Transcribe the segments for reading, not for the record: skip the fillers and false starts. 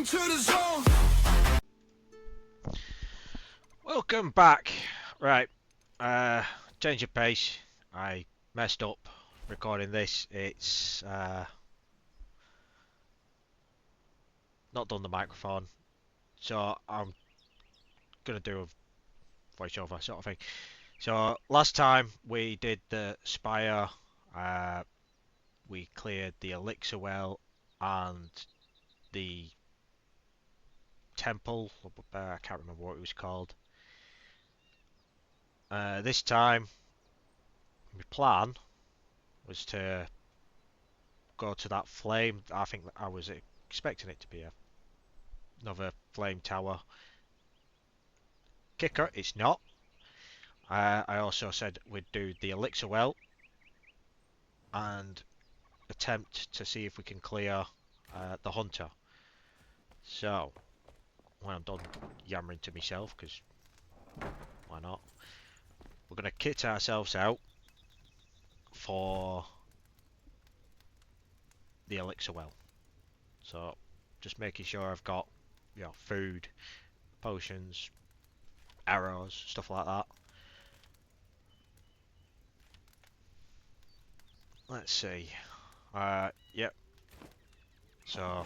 to the zone. Welcome back. Right, change of pace. I messed up recording this. It's not done the microphone, so I'm gonna do a voiceover sort of thing. So last time we did the spire, we cleared the elixir well and the temple. I can't remember what it was called. This time, my plan was to go to that flame. I think that I was expecting it to be another flame tower kicker. It's not. I also said we'd do the elixir well and attempt to see if we can clear the hunter. So when I'm done yammering to myself, because why not, we're going to kit ourselves out for the elixir well. So just making sure I've got, you know, food, potions, arrows, stuff like that. Let's see. Yep. So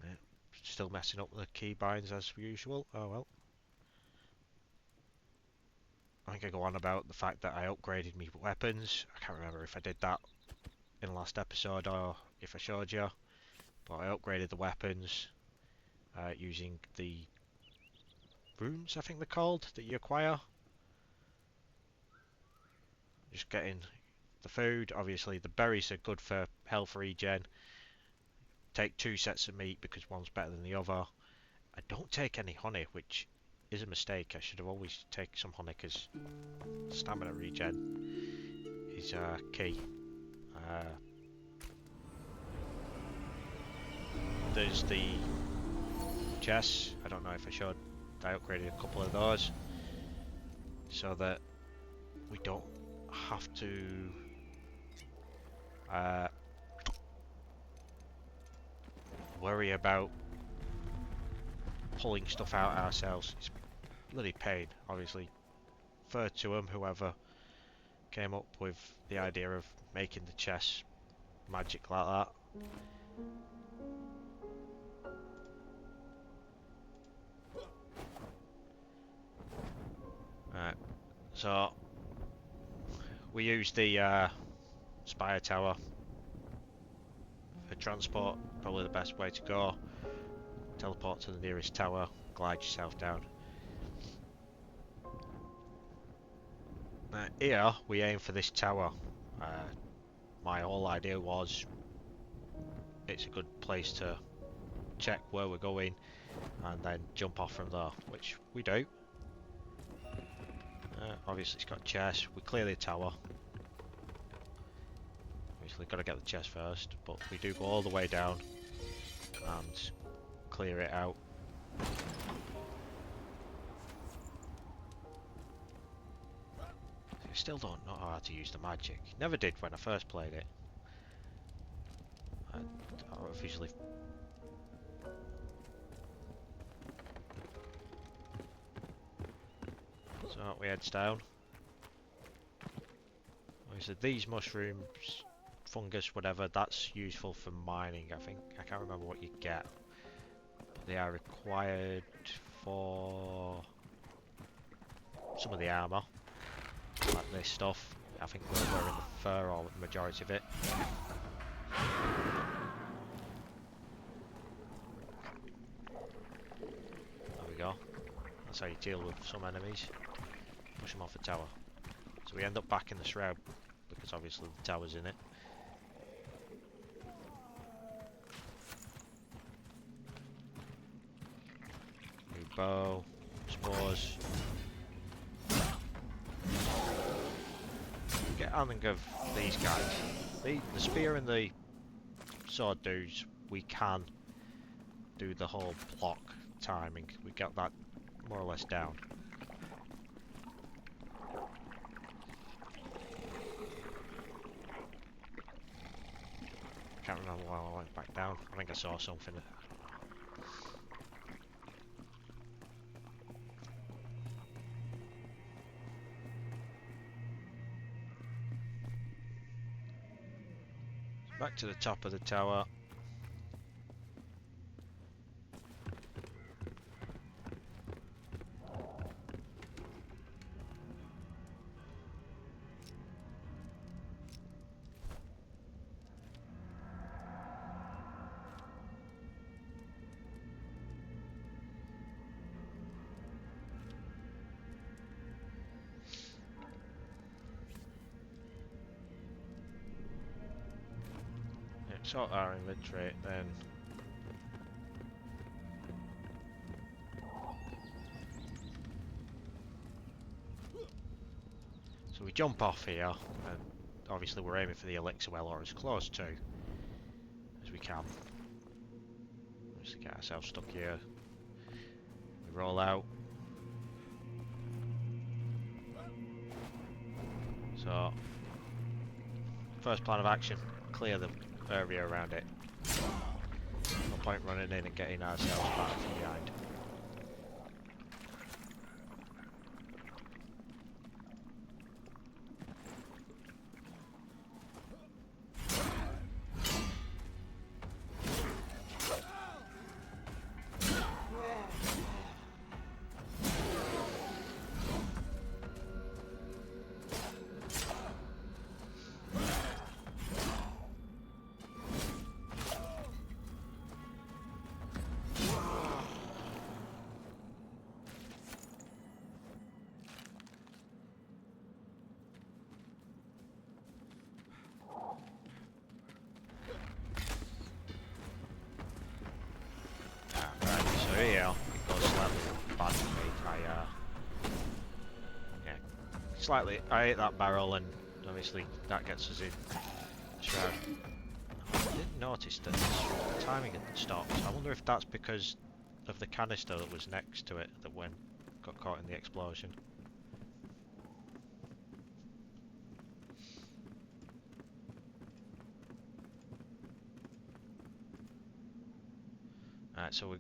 yeah, still messing up the key binds as usual. Oh well. I think I go on about the fact that I upgraded my weapons. I can't remember if I did that in the last episode or if I showed you, but I upgraded the weapons using the runes, I think they're called, that you acquire. Just getting the food. Obviously the berries are good for health regen. Take 2 sets of meat because one's better than the other. I don't take any honey, which is a mistake. I should have always taken some honey because stamina regen is key. There's the chests. I don't know if I showed. I upgraded a couple of those so that we don't have to worry about pulling stuff out ourselves. It's bloody pain, obviously. Fair to them, whoever came up with the idea of making the chests magic like that. Right, so we use the spire tower for transport, probably the best way to go. Teleport to the nearest tower, glide yourself down. Here we aim for this tower. My whole idea was it's a good place to check where we're going and then jump off from there, which we do. Obviously it's got chests. We clear the tower. Obviously got to get the chest first, but we do go all the way down and clear it out. I still don't know how to use the magic. Never did when I first played it. I obviously. So we heads down. Obviously these mushrooms, fungus, whatever, that's useful for mining, I think. I can't remember what you get. But they are required for some of the armour. Like this stuff. I think we're wearing the fur or the majority of it. There we go. That's how you deal with some enemies. Push them off the tower. So we end up back in the shroud because obviously the tower's in it. New bow, spores. Get on and give these guys. The spear and the sword dudes, we can do the whole block timing. We got that more or less down. can't remember why I went back down. I think I saw something. Back to the top of the tower. Sort our inventory then. So we jump off here, and obviously we're aiming for the elixir well, or as close to as we can. Just get ourselves stuck here. We roll out. So, first plan of action, clear the area around it. No point running in and getting ourselves back from behind. Here, it goes slightly bad for me. Yeah, slightly. I hit that barrel, and obviously that gets us in shroud. I didn't notice that the timing had stopped. I wonder if that's because of the canister that was next to it that got caught in the explosion. Alright, so we.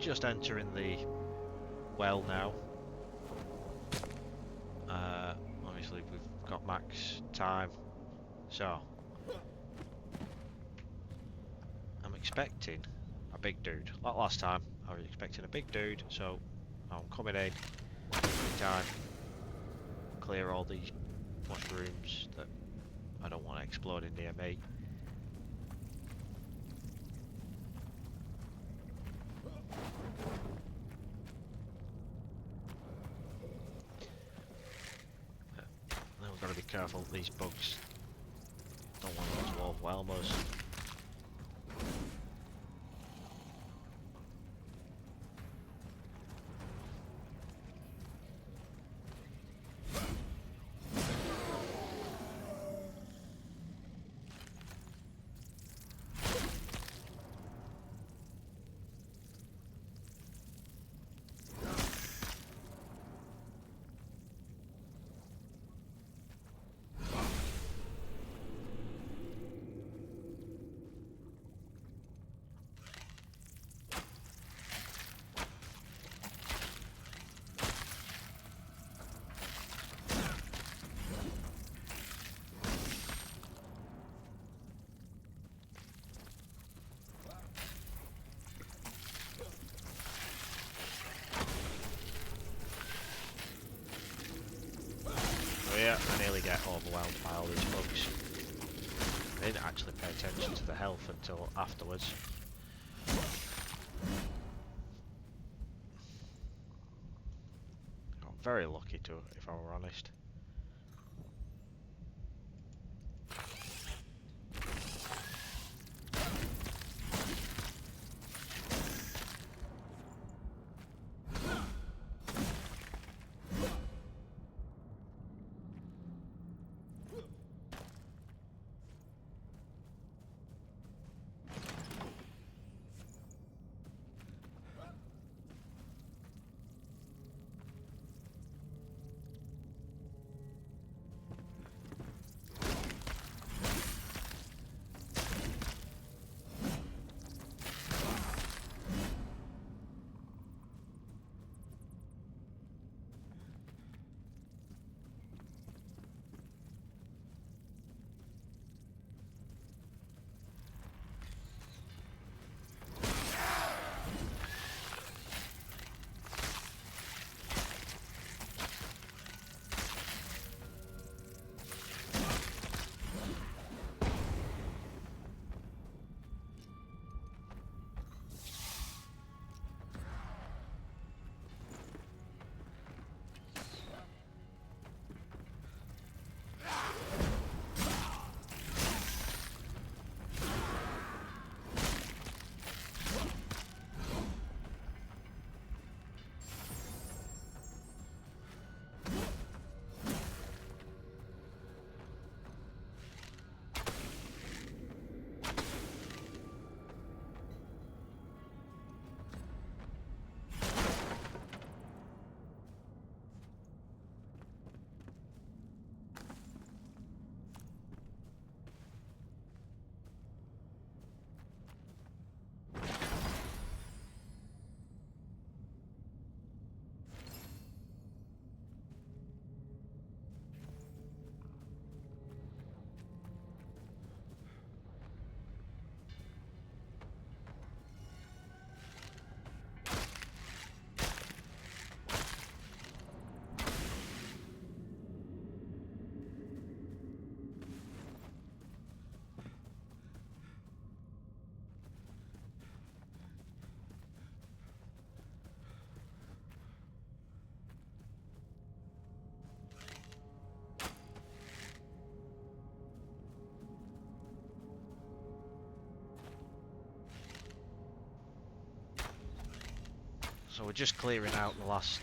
Just entering the well now. Obviously we've got max time, so I'm expecting a big dude. Like last time, I was expecting a big dude, so I'm coming in every time, clear all these mushrooms that I don't want exploding near me. Then we've got to be careful with these bugs. Don't want them to overwhelm us. Yeah, I nearly get overwhelmed by all these bugs. I didn't actually pay attention to the health until afterwards. Got very lucky too, if I were honest. So we're just clearing out the last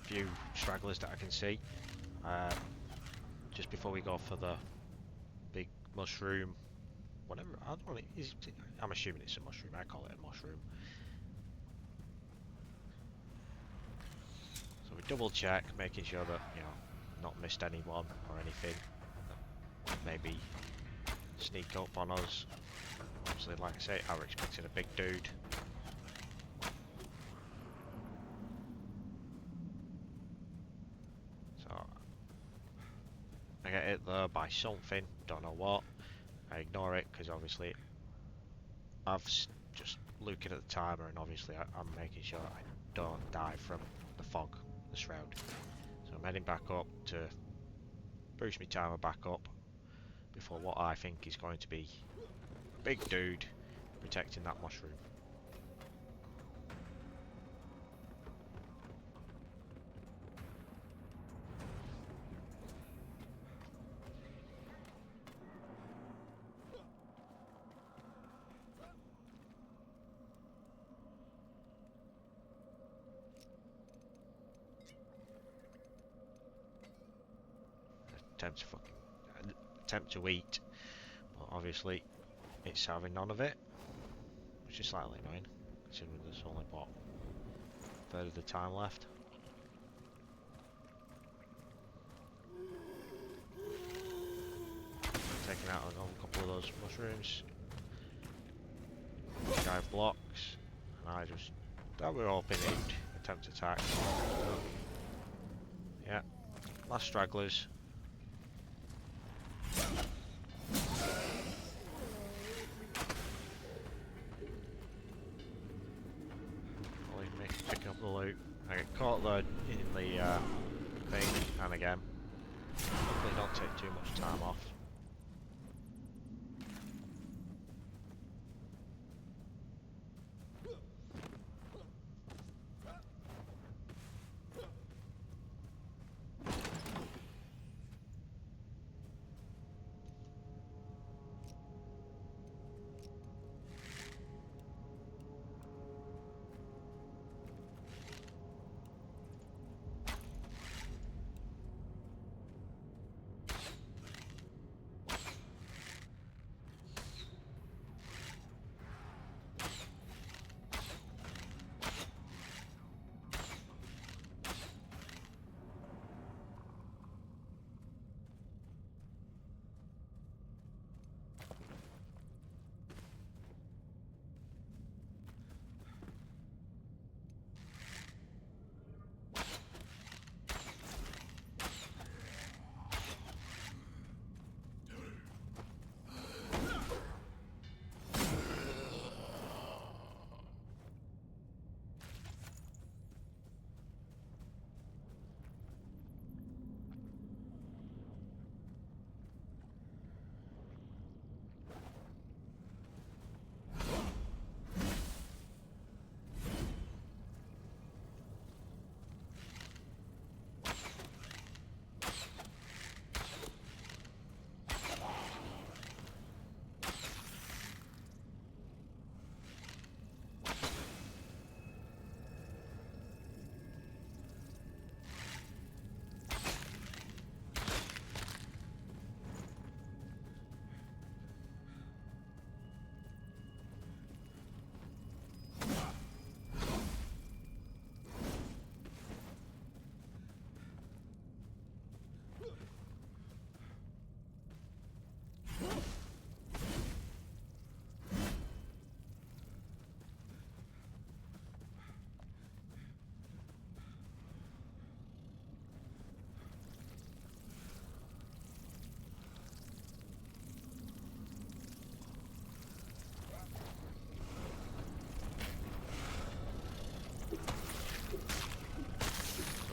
few stragglers that I can see. Just before we go for the big mushroom, whatever, I don't know, I'm assuming it's a mushroom, I call it a mushroom. So we double check, making sure that, you know, not missed anyone or anything that maybe sneak up on us. Obviously, like I say, I was expecting a big dude. So I get hit there by something, don't know what. I ignore it because obviously I've just looking at the timer and obviously I'm making sure I don't die from the fog, the shroud. So So I'm heading back up to boost my timer back up before what I think is going to be a big dude protecting that mushroom. Attempt to eat, but obviously it's having none of it, which is slightly annoying considering there's only what, a third of the time left. Taking out another couple of those mushrooms. Guy blocks, and I just that we're all pinning attempt attack. Yeah, last stragglers. Picking up the loot. I get caught though in the thing, and again. Hopefully don't take too much time off.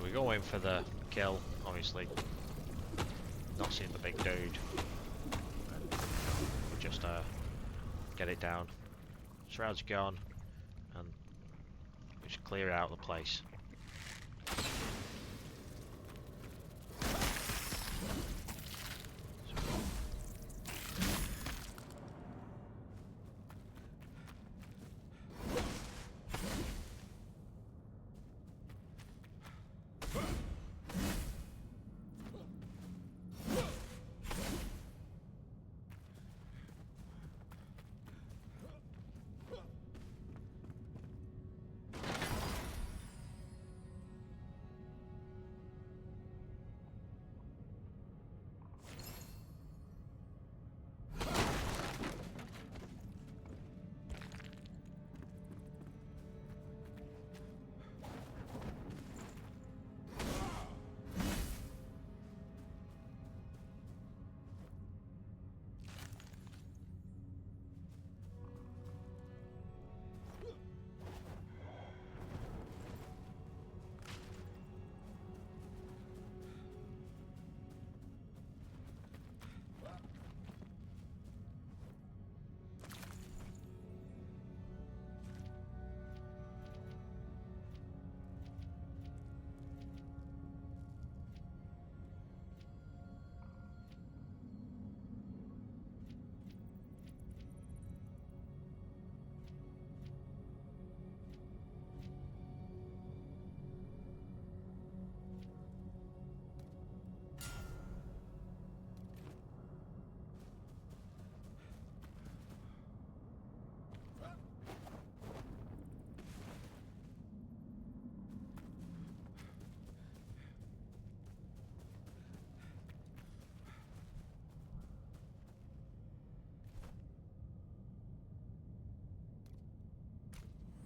We go in for the kill, obviously. Not seeing the big dude. We'll just get it down. Shroud's gone, and just clear out the place.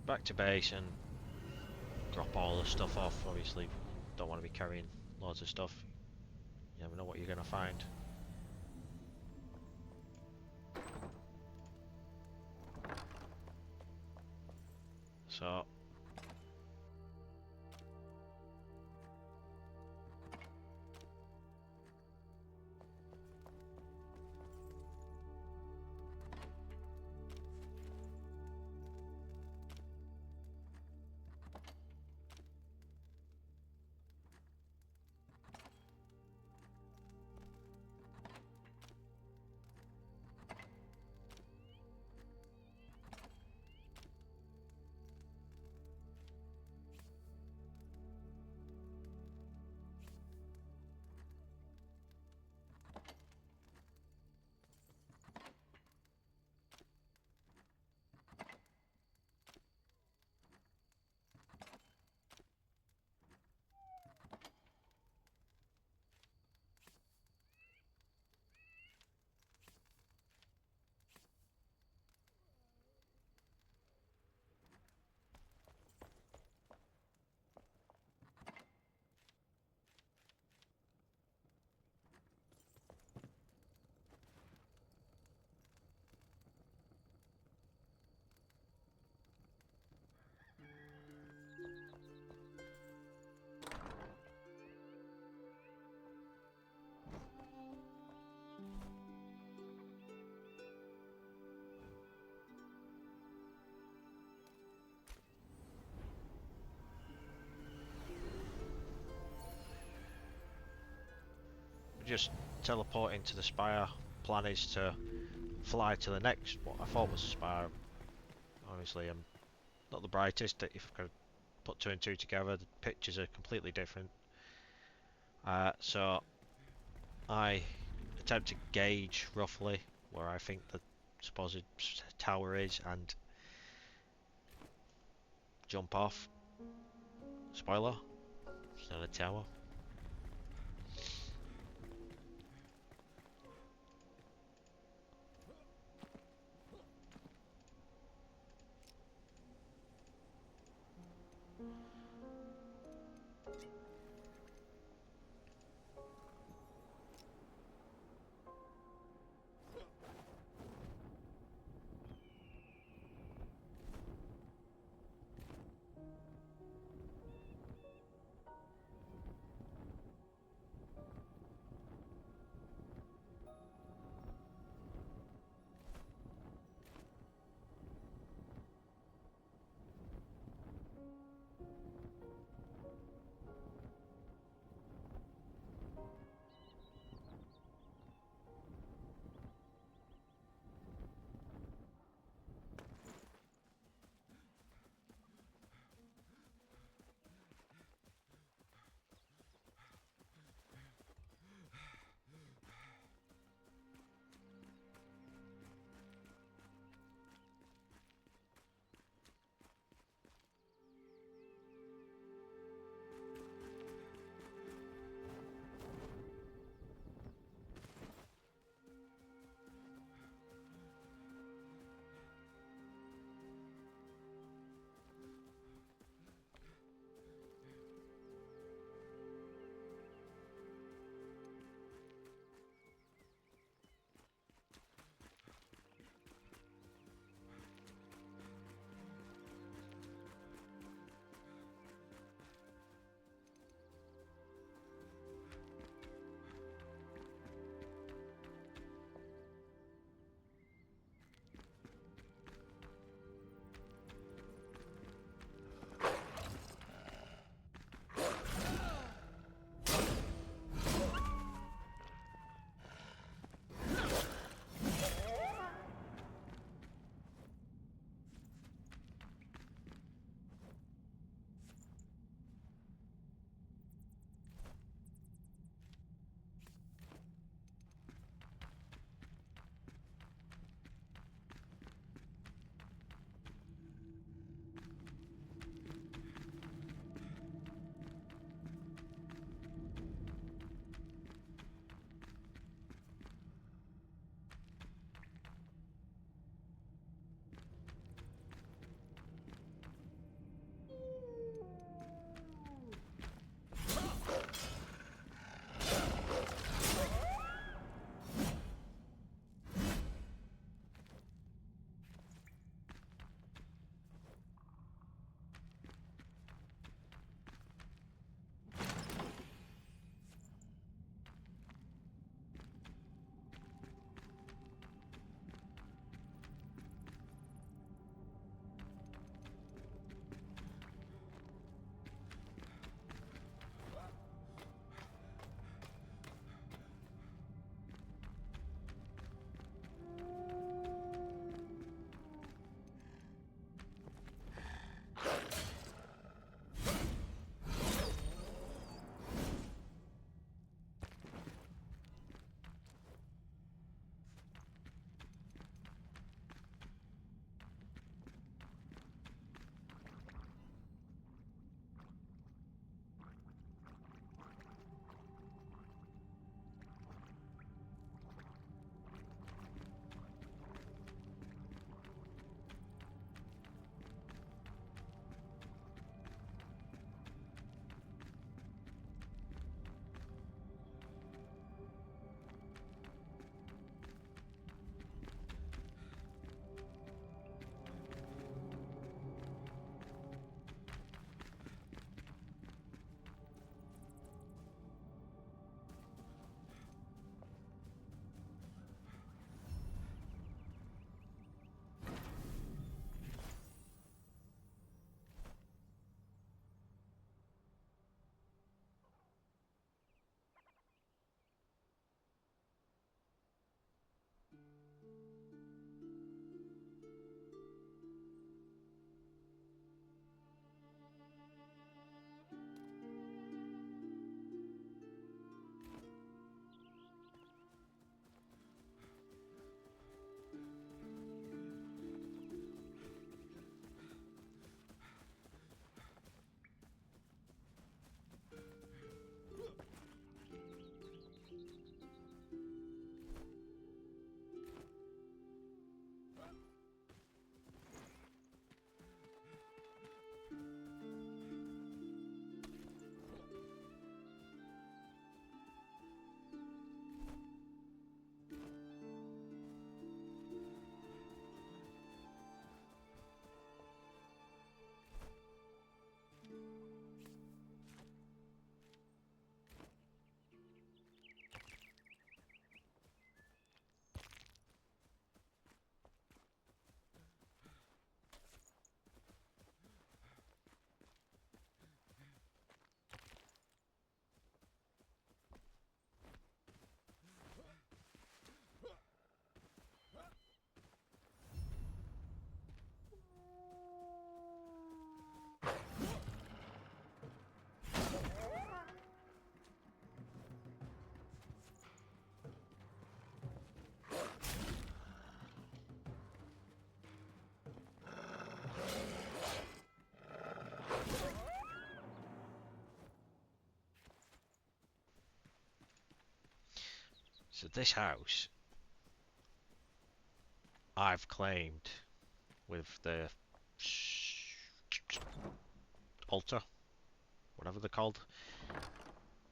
back to base and drop all the stuff off. Obviously, don't want to be carrying loads of stuff. You never know what you're going to find. So just teleporting to the spire. Plan is to fly to the next, what I thought was a spire. Obviously, I'm not the brightest. If I could put two and two together, the pictures are completely different. So I attempt to gauge roughly where I think the supposed tower is and jump off. Spoiler, it's not a tower. So this house I've claimed with the altar, whatever they're called.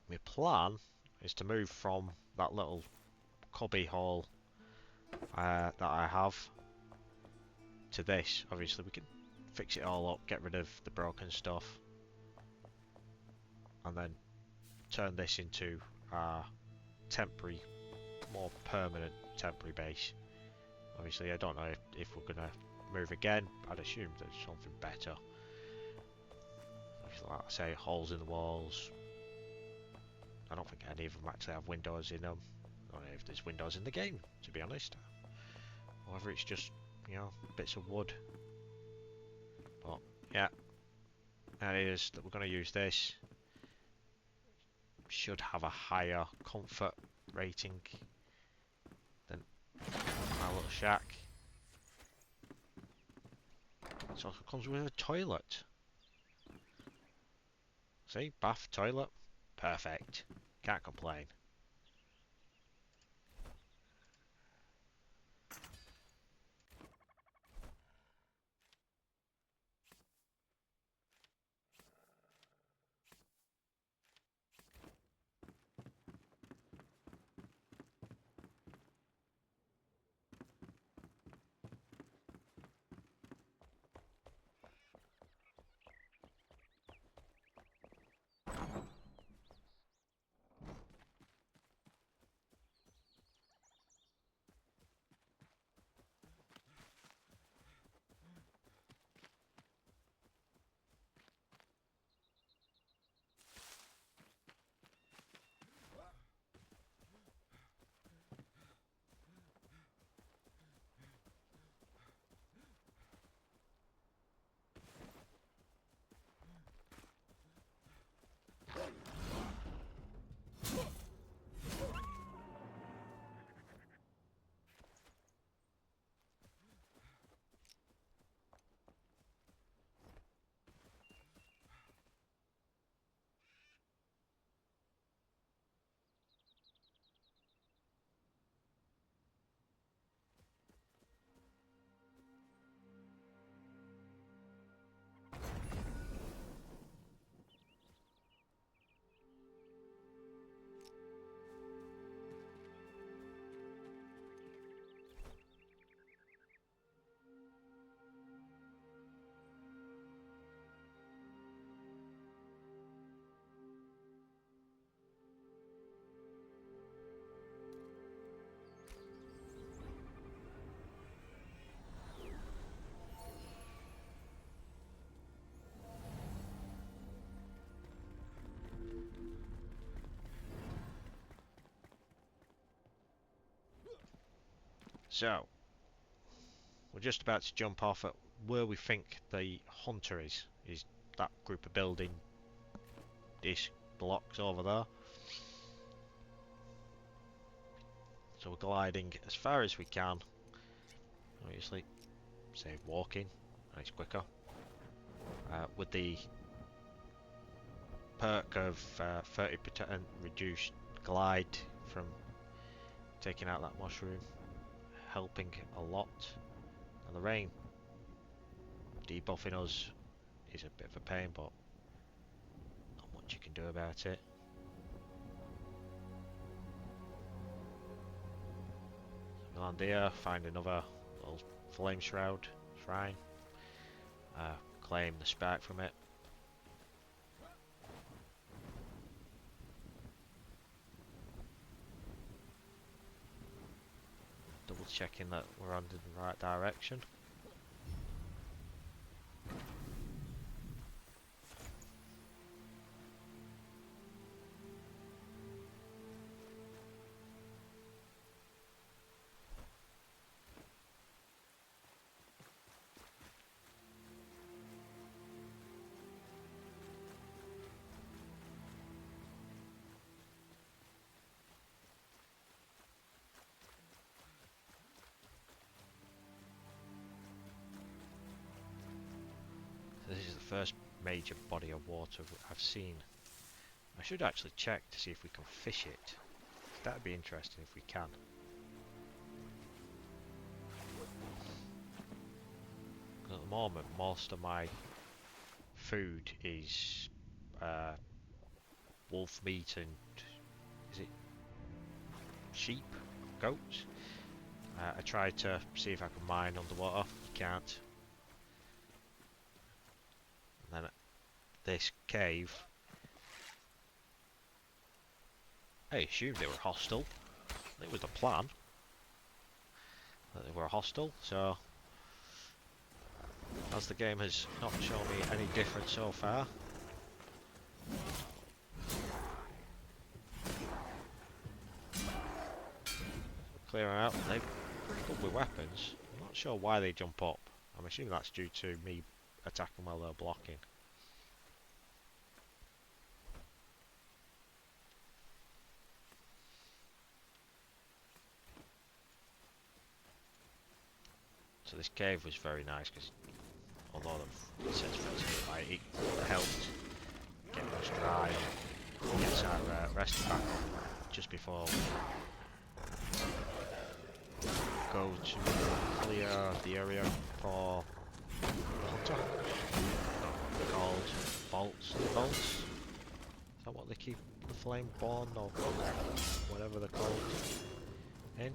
My plan is to move from that little cubby hall that I have to this. Obviously we can fix it all up, get rid of the broken stuff, and then turn this into a temporary, more permanent temporary base. Obviously I don't know if we're gonna move again. I'd assume there's something better. Like I say, holes in the walls. I don't think any of them actually have windows in them. I don't know if there's windows in the game, to be honest. Or whether it's just, you know, bits of wood. But yeah, that is that we're going to use this. Should have a higher comfort rating than my little shack. It also comes with a toilet. See, bath, toilet, perfect. Can't complain. So, we're just about to jump off at where we think the hunter is. Is that group of building, this blocks over there. So we're gliding as far as we can. Obviously, say walking, and it's quicker. With the perk of 30% reduced glide from taking out that mushroom, helping a lot. And the rain debuffing us is a bit of a pain, but not much you can do about it. So we land here, find another little flame shroud shrine, claim the spark from it. Double checking that we're under the right direction. This is the first major body of water I've seen. I should actually check to see if we can fish it. That'd be interesting if we can. At the moment, most of my food is wolf meat and is it sheep, goats? I tried to see if I could mine underwater. You can't. And then this cave, I assumed they were hostile. It was the plan that they were hostile. So, as the game has not shown me any different so far. Clear out. They're pretty good with weapons. I'm not sure why they jump up. I'm assuming that's due to me attacking while they're blocking. So this cave was very nice because although the sense it helped get us dry and gets our rest back just before we go to clear the area for hunter. They're called bolts. Bolts? Is that what they keep the Flameborn or whatever they're called in?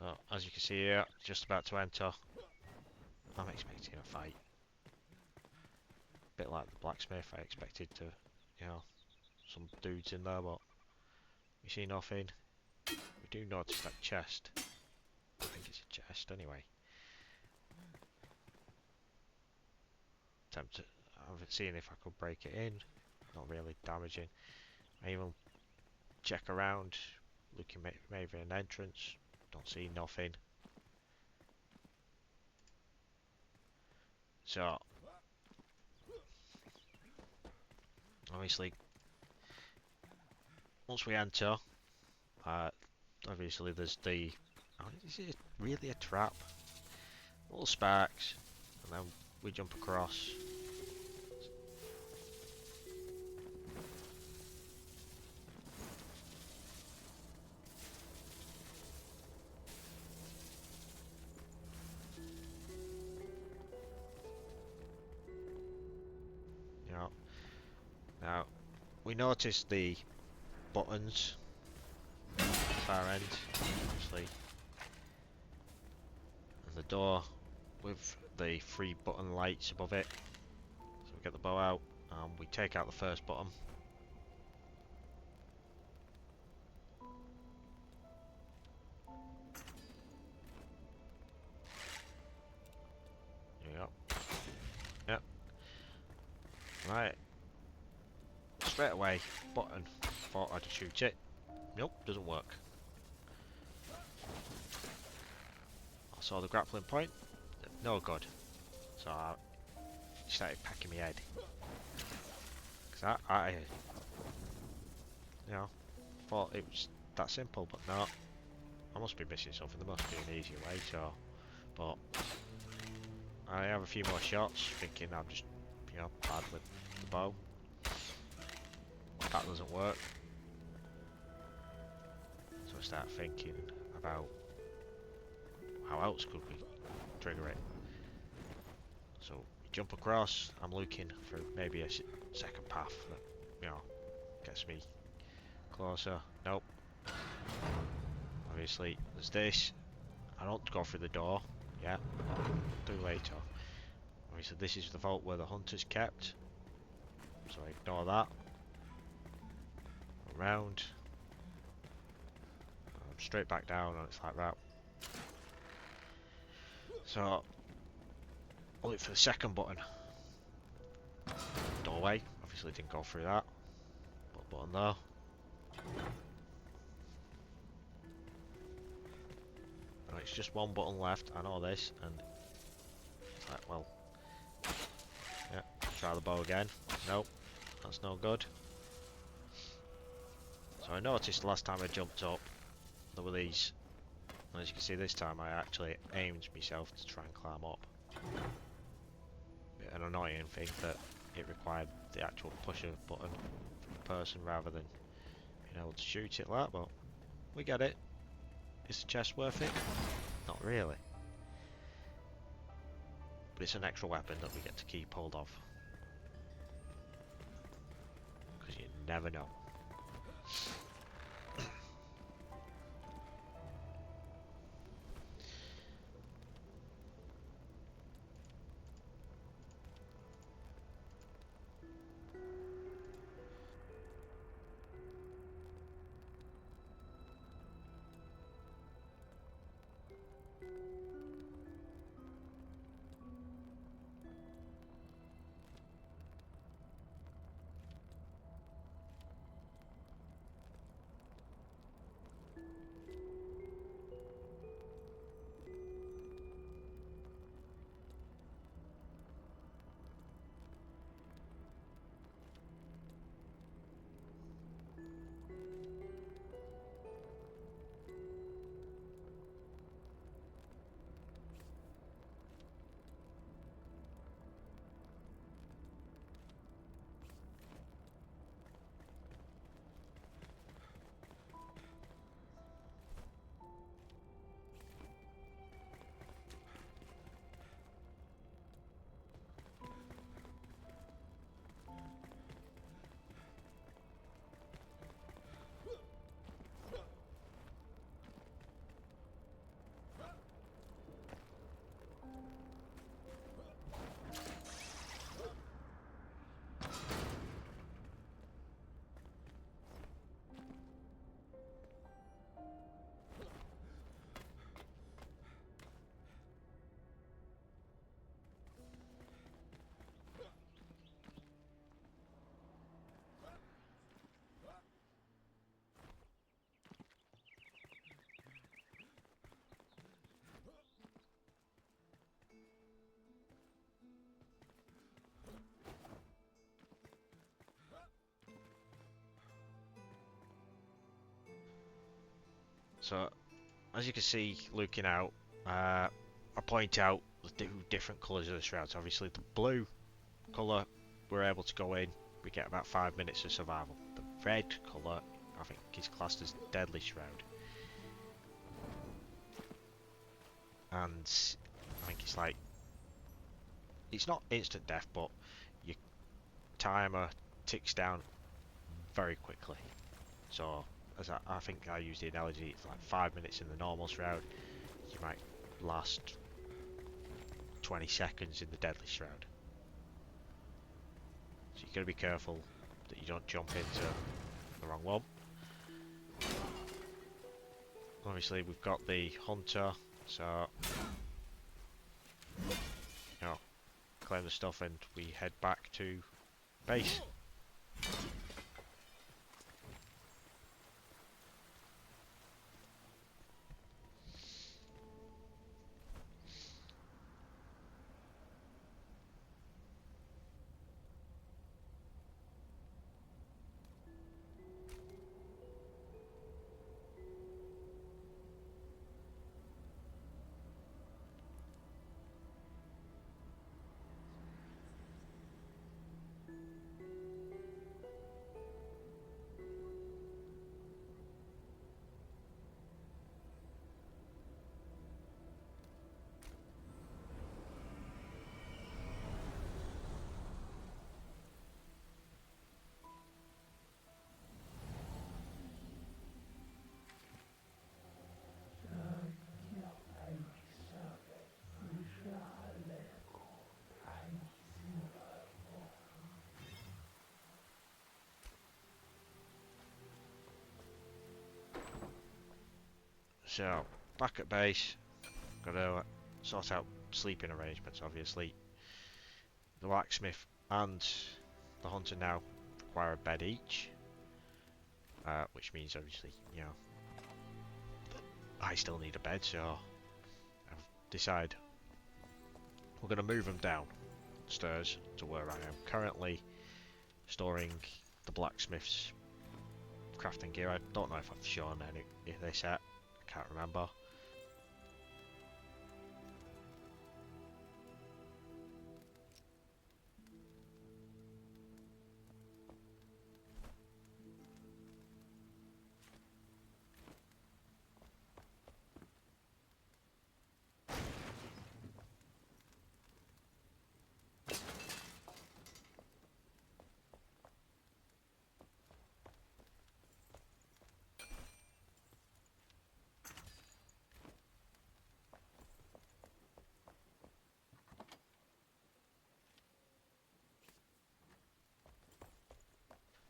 So, as you can see here, just about to enter. I'm expecting a fight. Bit like the blacksmith, I expected to, you know, some dudes in there, but we see nothing. We do notice that chest. I think it's a chest anyway. Attempt to, I'm seeing if I could break it in. Not really damaging. I even check around, looking maybe an entrance. Don't see nothing. So, obviously, once we enter, obviously there's the... Oh, is it really a trap? Little sparks, and then we jump across. You know, now we notice the buttons at the far end, obviously, and the door with the 3 button lights above it. So we get the bow out, and we take out the first button. There you go. Yep. Right. Straight away, button. Thought I'd shoot it. Nope, doesn't work. I saw the grappling point. No good. So I started packing my head. Cause I you know, thought it was that simple, but no. I must be missing something. There must be an easier way. So, but I have a few more shots, thinking I'm just, you know, bad with the bow. That doesn't work. So I start thinking about how else could we trigger it. So we jump across. I'm looking for maybe a second path that, you know, gets me closer. Nope. Obviously, there's this. I don't go through the door. Yeah, do later. Obviously, this is the vault where the hunter's kept. So I ignore that. Around. Straight back down, and it's like that. So I'll look for the second button. Doorway. Obviously didn't go through that. But button there. And it's just one button left. I know this, and it's like, well, yeah. Try the bow again. Nope, that's no good. So I noticed last time I jumped up, there were these. As you can see, this time I actually aimed myself to try and climb up. Bit an annoying thing that it required the actual push of button from the person rather than being able to shoot it like that, but we get it. Is the chest worth it? Not really. But it's an extra weapon that we get to keep hold of. Because you never know. So, as you can see, looking out, I point out the two different colours of the shrouds. Obviously, the blue colour, we're able to go in. We get about 5 minutes of survival. The red colour, I think, is classed as deadly shroud. And I think it's like, it's not instant death, but your timer ticks down very quickly. So, as I think I use the analogy, it's like 5 minutes in the normal shroud, you might last 20 seconds in the deadly shroud. So you've got to be careful that you don't jump into the wrong one. Obviously we've got the hunter, so you know, claim the stuff and we head back to base. So, back at base, got to sort out sleeping arrangements, obviously. The blacksmith and the hunter now require a bed each, which means obviously, you know, I still need a bed, so I've decided we're going to move them downstairs to where I am currently storing the blacksmith's crafting gear. I don't know if I've shown any if they set, I can't remember.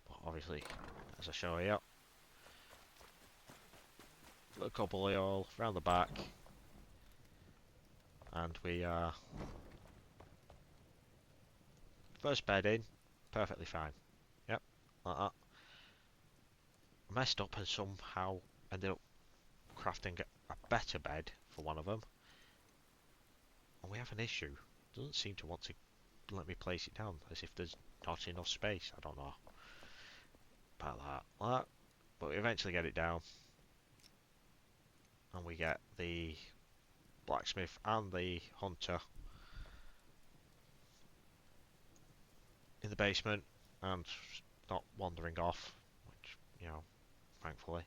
But obviously, as I show here, a couple of all round the back, and we are first bed in, perfectly fine. Yep, like that. I messed up and somehow ended up crafting a better bed for one of them, and we have an issue. It doesn't seem to want to let me place it down, as if there's not enough space. I don't know about that, but we eventually get it down, and we get the blacksmith and the hunter in the basement and not wandering off, which, you know, thankfully.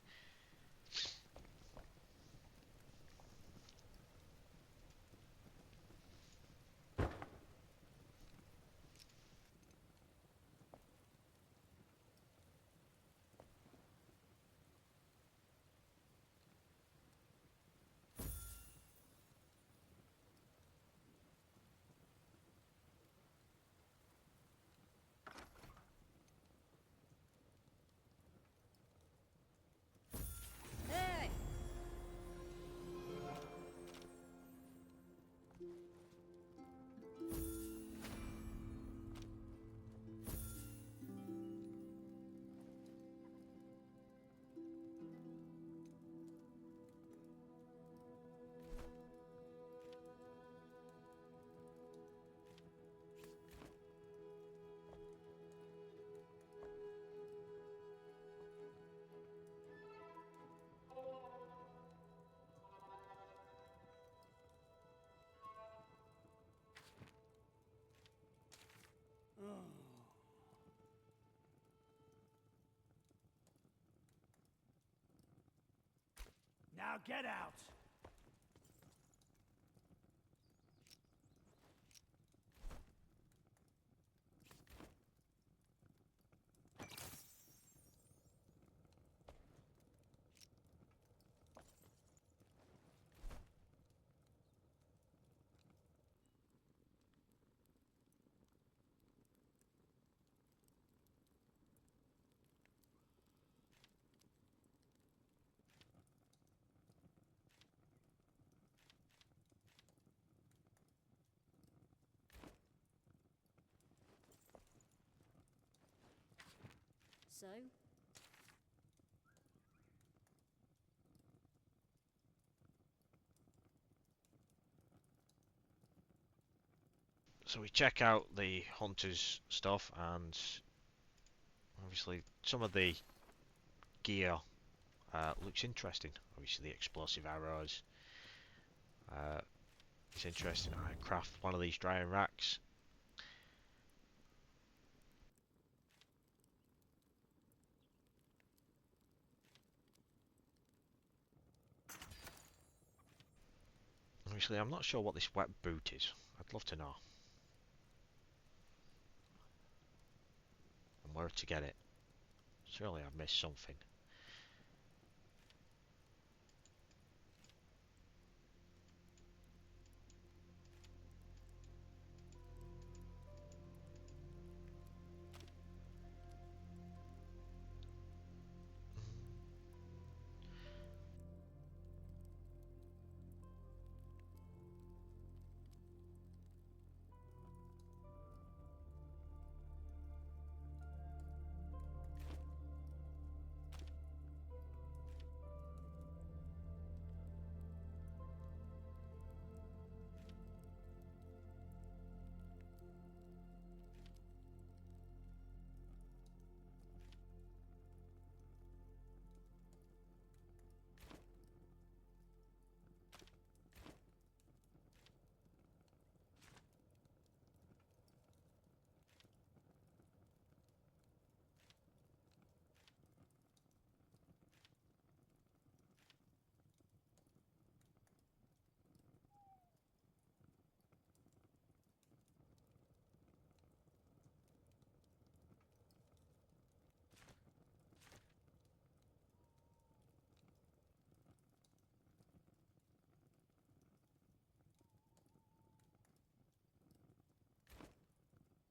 Now get out! So? So we check out the hunter's stuff, and obviously some of the gear looks interesting. Obviously the explosive arrows. It's interesting. I craft one of these drying racks. Obviously I'm not sure what this wet boot is. I'd love to know. And where to get it. Surely I've missed something.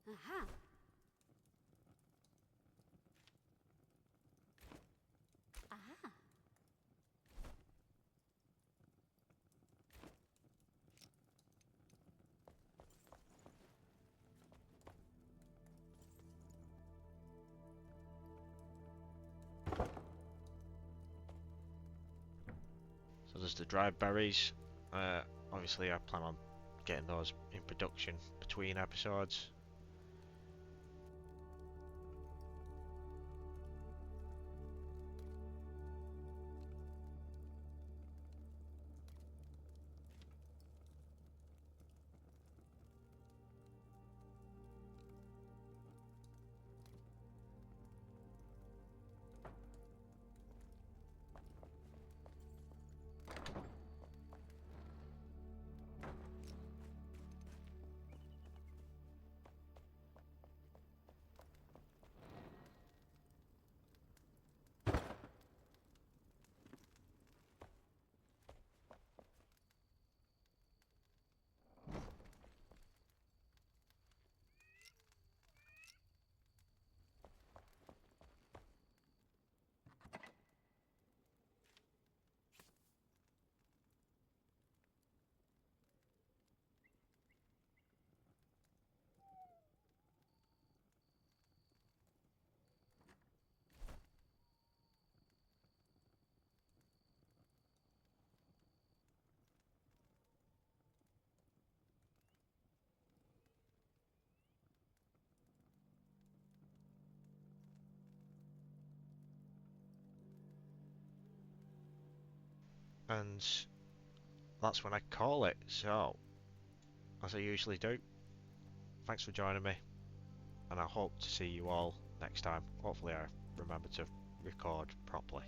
Aha! Aha! So there's the dried berries. Obviously I plan on getting those in production between episodes. And that's when I call it. So, as I usually do, thanks for joining me, and I hope to see you all next time. Hopefully I remember to record properly.